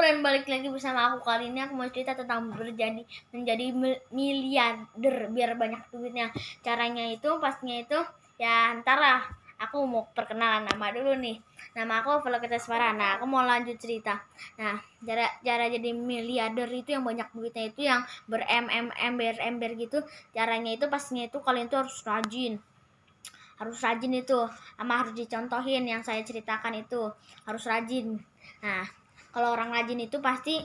friend, balik lagi bersama aku. Kali ini aku mau cerita tentang menjadi miliarder biar banyak duitnya. Caranya itu pastinya itu ya antara aku mau perkenalan nama dulu nih. Nama aku Valokiteswara. Nah, aku mau lanjut cerita. Nah, cara jadi miliarder itu yang banyak duitnya itu yang berember gitu. Caranya itu pastinya itu kalian tuh harus rajin itu sama harus dicontohin yang saya ceritakan itu harus rajin. Nah, kalau orang rajin itu pasti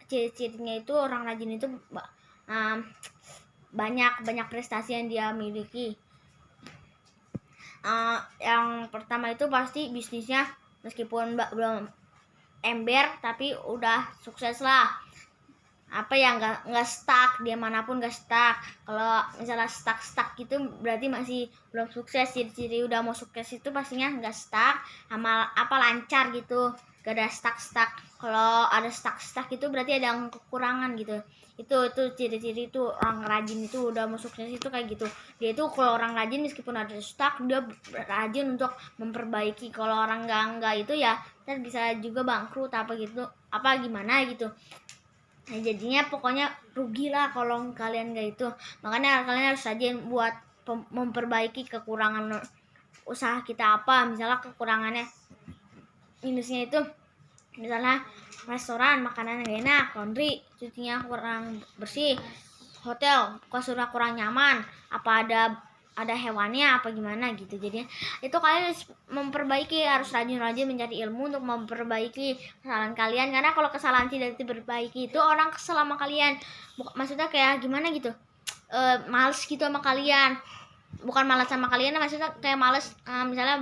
ciri-cirinya itu orang rajin itu banyak prestasi yang dia miliki. Yang pertama itu pasti bisnisnya meskipun belum ember tapi udah sukses lah. Apa ya, nggak stuck, dia manapun nggak stuck. Kalau misalnya stuck gitu berarti masih belum sukses. Ciri udah mau sukses itu pastinya nggak stuck, sama apa lancar gitu, gak ada stuck. Kalau ada stuck itu berarti ada yang kekurangan gitu. Itu ciri-ciri itu orang rajin itu udah mau sukses itu kayak gitu. Dia itu kalau orang rajin meskipun ada stuck dia rajin untuk memperbaiki. Kalau orang nggak itu ya kan bisa juga bangkrut apa gitu, apa gimana gitu. Nah, jadinya pokoknya rugi lah kalau kalian gak itu. Makanya kalian harus rajin buat memperbaiki kekurangan usaha kita. Apa misalnya kekurangannya, minusnya itu misalnya restoran makanan gak enak, laundry cucinya kurang bersih, hotel kasur kurang nyaman, apa ada hewannya apa gimana gitu. Jadi itu kalian harus memperbaiki, harus rajin mencari ilmu untuk memperbaiki kesalahan kalian. Karena kalau kesalahan tidak diperbaiki itu orang kesel sama kalian, maksudnya kayak gimana gitu, males gitu sama kalian. Bukan malas sama kalian, maksudnya kayak males, misalnya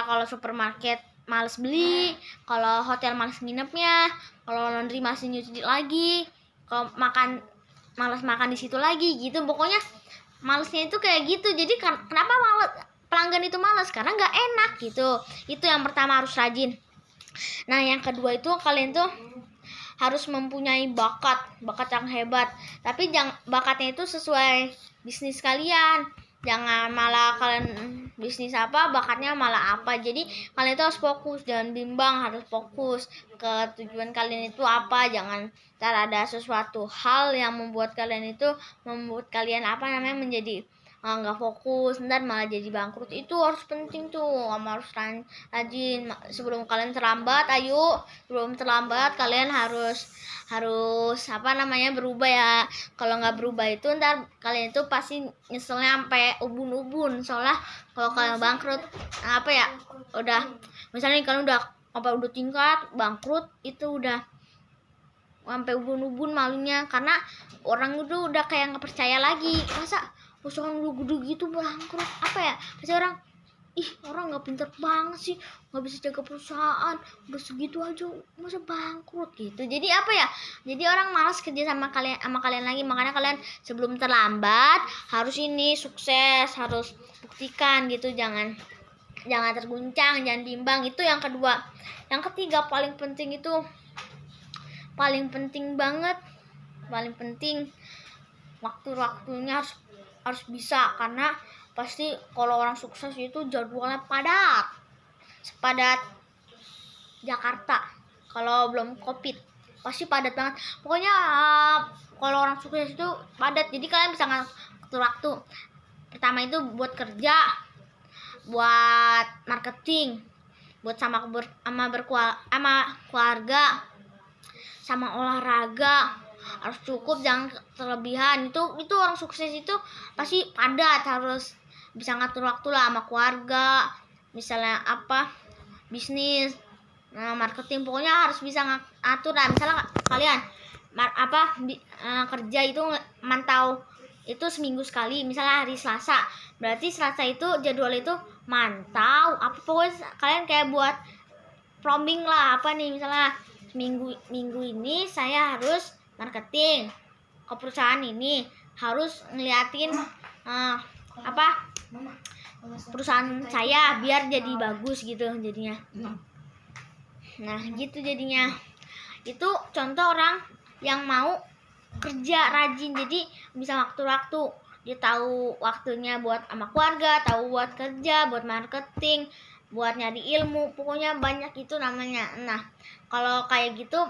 kalau supermarket males beli, kalau hotel males nginepnya, kalau laundry masih nyuci lagi, kalau makan malas makan di situ lagi gitu. Pokoknya malesnya itu kayak gitu. Jadi kenapa pelanggan itu malas? Karena nggak enak gitu. Itu yang pertama, harus rajin. Nah, yang kedua itu kalian tuh harus mempunyai bakat yang hebat. Tapi bakatnya itu sesuai bisnis kalian. Jangan malah kalian bisnis apa, bakatnya malah apa. Jadi kalian itu harus fokus, jangan bimbang, harus fokus ke tujuan kalian itu apa. Jangan ada sesuatu hal yang membuat kalian menjadi nggak fokus, ntar malah jadi bangkrut. Itu harus penting tuh, harus rajin sebelum kalian terlambat. Sebelum terlambat kalian harus berubah ya. Kalau nggak berubah itu ntar kalian itu pasti nyeselnya sampai ubun-ubun. Soalnya kalau kalian bangkrut udah misalnya kalian udah tingkat bangkrut, itu udah sampai ubun-ubun malunya, karena orang itu udah kayak nggak percaya lagi. Masa perusahaan gede gitu bangkrut, pasti orang nggak pintar banget sih, nggak bisa jaga perusahaan, udah segitu aja masa bangkrut gitu. Jadi jadi orang malas kerja sama kalian lagi. Makanya kalian sebelum terlambat harus sukses, harus buktikan gitu. Jangan terguncang, jangan bimbang. Itu yang kedua. Yang ketiga paling penting banget, waktunya harus bisa. Karena pasti kalau orang sukses itu jadwalnya sepadat Jakarta. Kalau belum COVID pasti padat banget. Pokoknya kalau orang sukses itu padat. Jadi kalian bisa ngatur waktu. Pertama itu buat kerja, buat marketing, buat sama keluarga, sama olahraga. Harus cukup, jangan terlebihan. Itu orang sukses itu pasti padat, harus bisa ngatur waktu lah sama keluarga, misalnya bisnis, marketing. Pokoknya harus bisa ngatur lah. Misalnya kalian kerja itu mantau itu seminggu sekali, misalnya hari Selasa, berarti Selasa itu jadwal itu mantau pokoknya kalian kayak buat prombing lah. Misalnya minggu ini saya harus marketing ke perusahaan ini, harus ngeliatin perusahaan saya biar jadi bagus gitu jadinya. Nah gitu jadinya. Itu contoh orang yang mau kerja rajin, jadi bisa waktu dia tahu waktunya buat sama keluarga, tahu buat kerja, buat marketing, buat nyari ilmu, pokoknya banyak itu namanya. Nah, kalau kayak gitu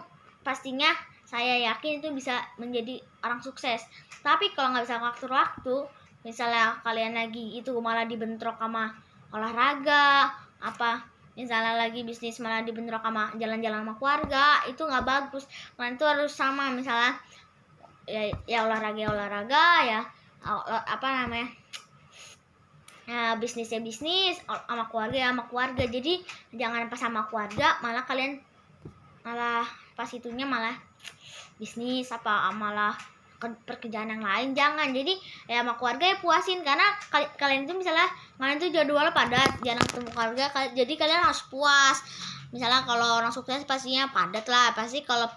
pastinya saya yakin itu bisa menjadi orang sukses. Tapi kalau nggak bisa ngatur waktu, misalnya kalian lagi itu malah dibentrok sama olahraga, apa misalnya lagi bisnis malah dibentrok sama jalan-jalan sama keluarga, itu nggak bagus. Kalian itu harus sama, misalnya ya olahraga ya, apa namanya, bisnisnya bisnis, sama keluarga. Jadi jangan pas sama keluarga malah kalian malah pas itunya malah bisnis apa malah pekerjaan yang lain. Jangan. Jadi ya sama keluarga ya puasin, karena kalian itu misalnya kalian itu jadwalnya padat, jarang ketemu keluarga, jadi kalian harus puas. Misalnya kalau orang sukses pastinya padat lah, pasti kalau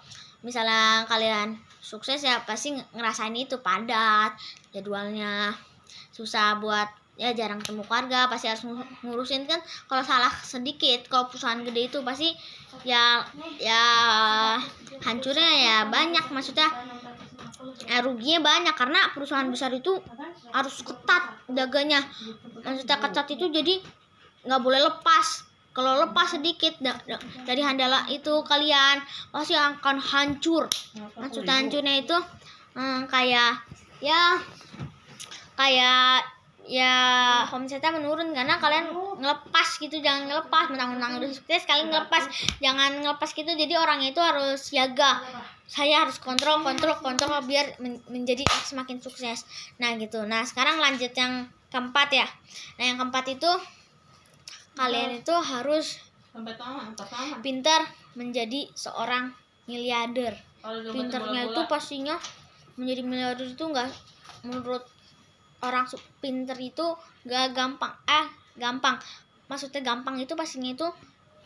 misalnya kalian sukses ya pasti ngerasain itu padat jadwalnya, susah buat ya jarang ketemu keluarga, pasti harus ngurusin kan. Kalau salah sedikit, kalau perusahaan gede itu pasti ya hancurnya ya banyak, maksudnya ruginya banyak, karena perusahaan besar itu harus ketat jaganya, maksudnya ketat itu jadi nggak boleh lepas. Kalau lepas sedikit dari handala itu kalian pasti akan hancur. Maksudnya hancurnya itu kayak omsetnya menurun karena kalian ngelepas gitu. Jangan ngelepas, mentang-mentang udah sukses kalian ngelepas, jangan ngelepas gitu. Jadi orang itu harus siaga, saya harus kontrol biar menjadi semakin sukses. Nah gitu. Nah sekarang lanjut yang keempat ya. Nah yang keempat itu kalian itu harus pintar menjadi seorang miliarder. Pintarnya itu pastinya menjadi miliarder itu nggak, menurut orang pinter itu gak gampang. Gampang, maksudnya gampang itu pastinya itu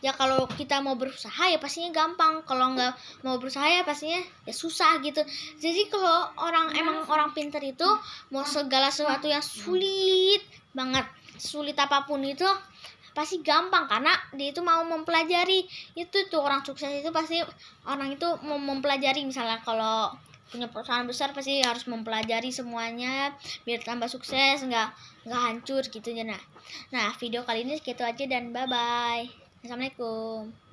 ya kalau kita mau berusaha ya pastinya gampang, kalau nggak mau berusaha ya pastinya ya susah gitu. Jadi kalau emang orang pinter itu mau segala sesuatu yang sulit banget, sulit apapun itu pasti gampang, karena dia itu mau mempelajari. Itu tuh orang sukses itu pasti orang itu mau mempelajari. Misalnya kalau punya perusahaan besar pasti harus mempelajari semuanya biar tambah sukses, nggak hancur gitu ya. Nah video kali ini segitu aja dan bye bye. Assalamualaikum.